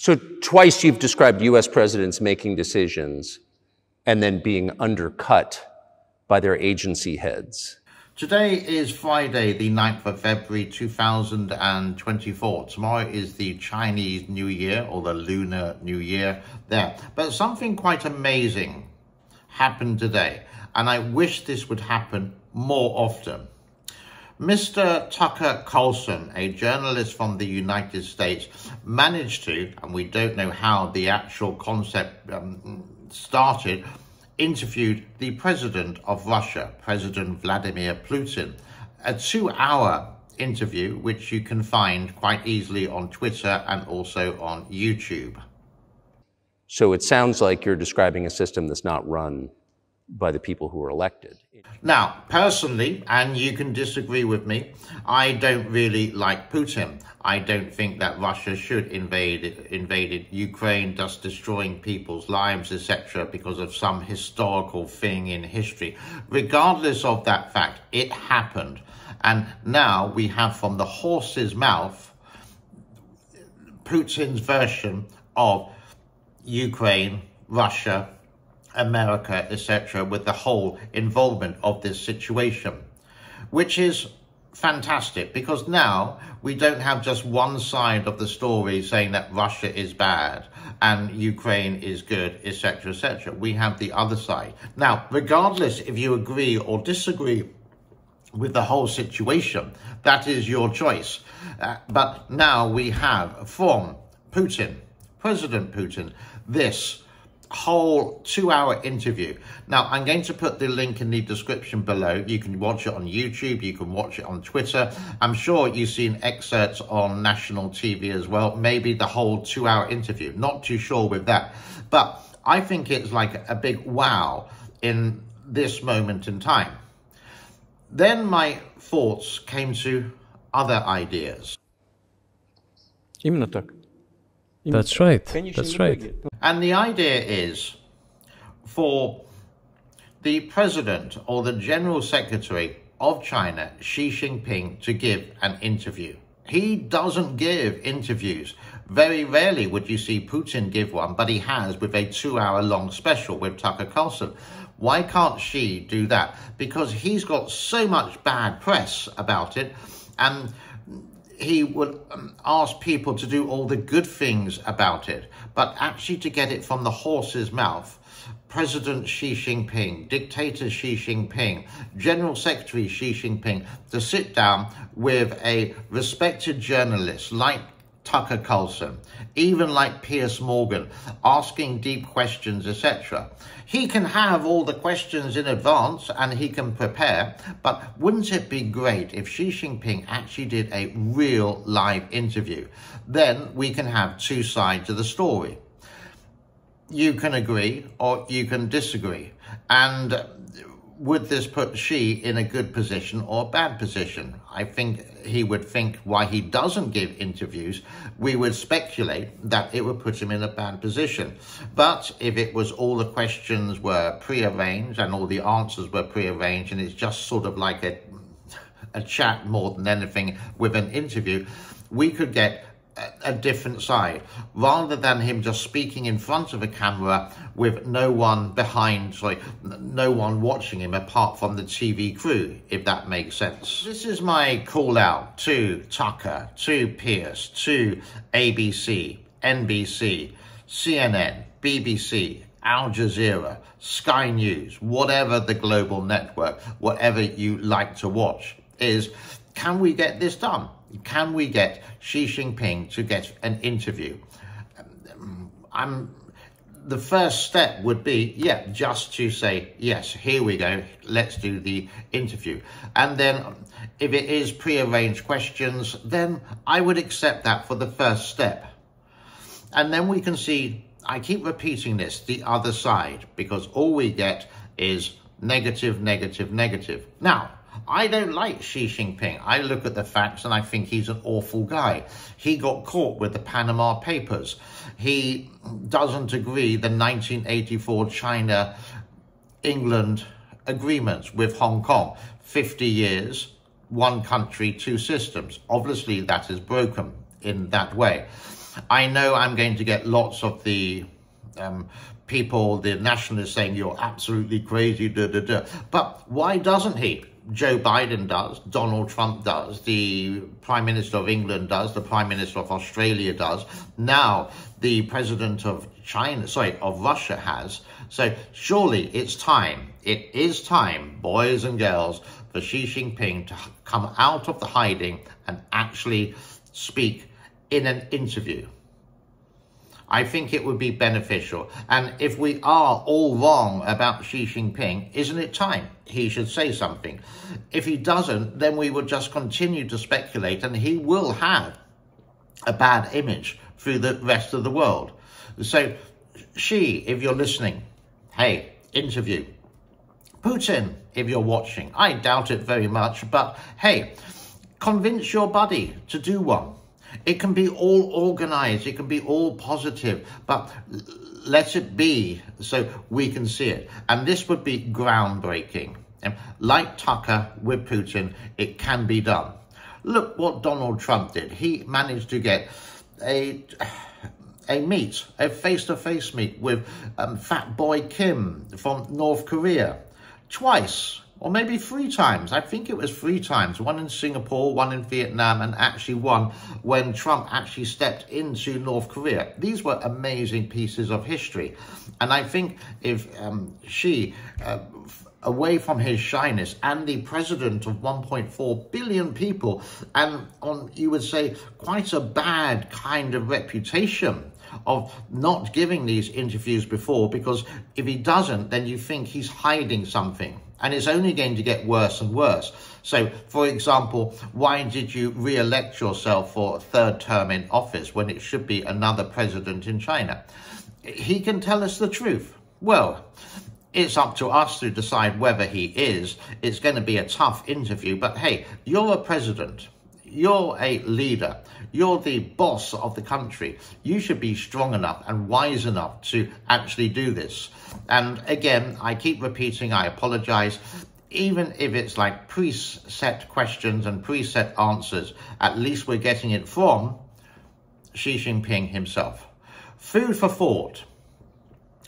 So twice you've described US presidents making decisions and then being undercut by their agency heads. Today is Friday, the 9th of February, 2024. Tomorrow is the Chinese New Year, or the Lunar New Year there. But something quite amazing happened today, and I wish this would happen more often. Mr. Tucker Carlson, a journalist from the United States, managed to, and we don't know how the actual concept started, interviewed the president of Russia, President Vladimir Putin. A 2-hour interview, which you can find quite easily on Twitter and also on YouTube. So it sounds like you're describing a system that's not run by the people who are elected. Now, personally, and you can disagree with me, I don't really like Putin. I don't think that Russia should invade Ukraine, thus destroying people's lives, etc., because of some historical thing in history. Regardless of that fact, it happened. And now we have from the horse's mouth Putin's version of Ukraine, Russia, America, etc., with the whole involvement of this situation, which is fantastic, because now we don't have just one side of the story saying that Russia is bad and Ukraine is good, etc., etc. We have the other side. Now, regardless if you agree or disagree with the whole situation, that is your choice. But now we have from Putin, President Putin, this whole 2-hour interview. Now, I'm going to put the link in the description below. You can watch it on YouTube, you can watch it on Twitter. I'm sure you've seen excerpts on national TV as well, maybe the whole 2-hour interview. Not too sure with that, but I think it's like a big wow in this moment in time. Then my thoughts came to other ideas. Именно так. That's right. That's right. And the idea is for the president or the general secretary of China, Xi Jinping, to give an interview. He doesn't give interviews. Very rarely would you see Putin give one, but he has with a 2-hour long special with Tucker Carlson. Why can't Xi do that? Because he's got so much bad press about it, and he would ask people to do all the good things about it, but actually to get it from the horse's mouth. President Xi Jinping, dictator Xi Jinping, General Secretary Xi Jinping, to sit down with a respected journalist like Tucker Carlson, even like Piers Morgan, asking deep questions, etc. He can have all the questions in advance and he can prepare, but wouldn't it be great if Xi Jinping actually did a real live interview? Then we can have two sides of the story. You can agree or you can disagree. And would this put Xi in a good position or a bad position? I think he would think why he doesn't give interviews. We would speculate that it would put him in a bad position. But if it was all the questions were pre-arranged and all the answers were pre-arranged, and it's just sort of like a chat more than anything with an interview, we could get a different side, rather than him just speaking in front of a camera with no one behind, no one watching him apart from the TV crew, if that makes sense. This is my call out to Tucker, to Piers, to ABC, NBC, CNN, BBC, Al Jazeera, Sky News, whatever the global network, whatever you like to watch, is can we get this done? Can we get Xi Jinping to get an interview? The first step would be, just to say, yes, here we go, let's do the interview. And then if it is pre-arranged questions, then I would accept that for the first step. And then we can see, I keep repeating this, the other side, because all we get is negative, negative, negative. Now, I don't like Xi Jinping. I look at the facts and I think he's an awful guy. He got caught with the Panama Papers. He doesn't agree the 1984 China-England agreements with Hong Kong. 50 years, one country, two systems. Obviously, that is broken in that way. I know I'm going to get lots of the people, the nationalists, saying you're absolutely crazy, but why doesn't he? Joe Biden does, Donald Trump does, the Prime Minister of England does, the Prime Minister of Australia does, now the President of Russia has. So surely it's time, it is time, boys and girls, for Xi Jinping to come out of the hiding and actually speak in an interview. I think it would be beneficial. And if we are all wrong about Xi Jinping, isn't it time he should say something? If he doesn't, then we will just continue to speculate, and he will have a bad image through the rest of the world. So, Xi, if you're listening, hey, interview. Putin, if you're watching, I doubt it very much, but hey, convince your buddy to do one. It can be all organized, it can be all positive, but let it be so we can see it. And this would be groundbreaking. Like Tucker with Putin, it can be done. Look what Donald Trump did. He managed to get a face-to-face meet with Fat Boy Kim from North Korea twice. Or maybe 3 times. I think it was 3 times. One in Singapore, one in Vietnam, and actually one when Trump actually stepped into North Korea. These were amazing pieces of history. And I think if Xi, away from his shyness, and the president of 1.4 billion people, and on, you would say, quite a bad kind of reputation of not giving these interviews before, because if he doesn't, then you think he's hiding something. And it's only going to get worse and worse. So, for example, why did you re-elect yourself for a 3rd term in office when it should be another president in China? He can tell us the truth. Well, it's up to us to decide whether he is. It's going to be a tough interview, but hey, you're a president. You're a leader. You're the boss of the country. You should be strong enough and wise enough to actually do this. And again, I keep repeating, I apologize. Even if it's like preset questions and preset answers, at least we're getting it from Xi Jinping himself. Food for thought.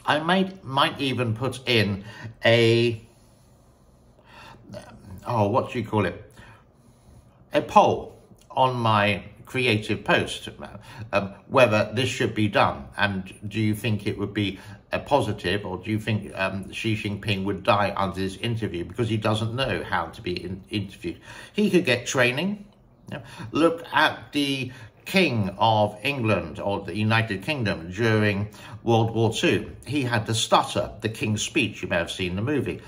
I might even put in a, what do you call it? A poll on my creative post, whether this should be done. And do you think it would be a positive, or do you think Xi Jinping would die under this interview because he doesn't know how to be interviewed? He could get training. Look at the King of England or the United Kingdom during World War II. He had to stutter the King's speech. You may have seen the movie.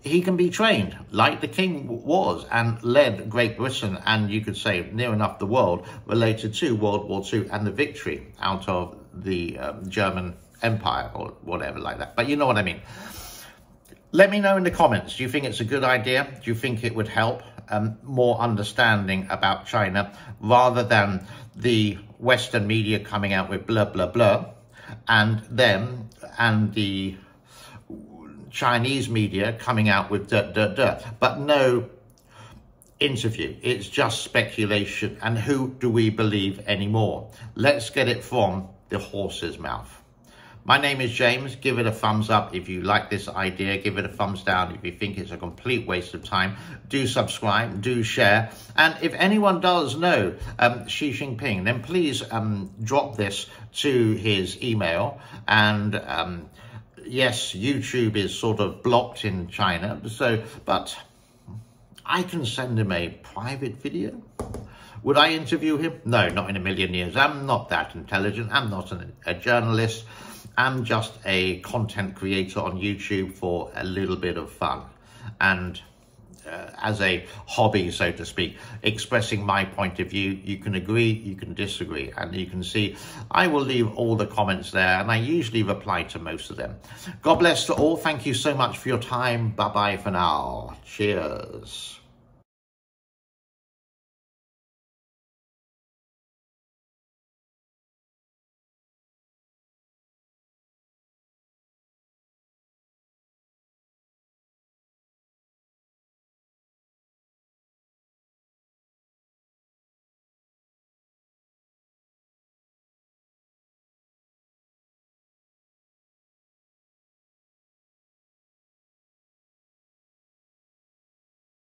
He can be trained like the King was and led Great Britain, and you could say near enough the world, related to World War II and the victory out of the German Empire or whatever like that. But you know what I mean. Let me know in the comments. Do you think it's a good idea? Do you think it would help more understanding about China rather than the Western media coming out with blah, blah, blah, and them and the Chinese media coming out with but no interview? It's just speculation, and who do we believe anymore? Let's get it from the horse's mouth. My name is James. Give it a thumbs up if you like this idea. Give it a thumbs down if you think it's a complete waste of time. Do subscribe, do share. And if anyone does know Xi Jinping, then please drop this to his email. And yes, YouTube is sort of blocked in China, but I can send him a private video. Would I interview him? No, not in a million years. I'm not that intelligent. I'm not a journalist. I'm just a content creator on YouTube for a little bit of fun and as a hobby, so to speak, expressing my point of view. You can agree, you can disagree, and you can see I will leave all the comments there, and I usually reply to most of them. God bless to all. Thank you so much for your time. Bye-bye for now. Cheers.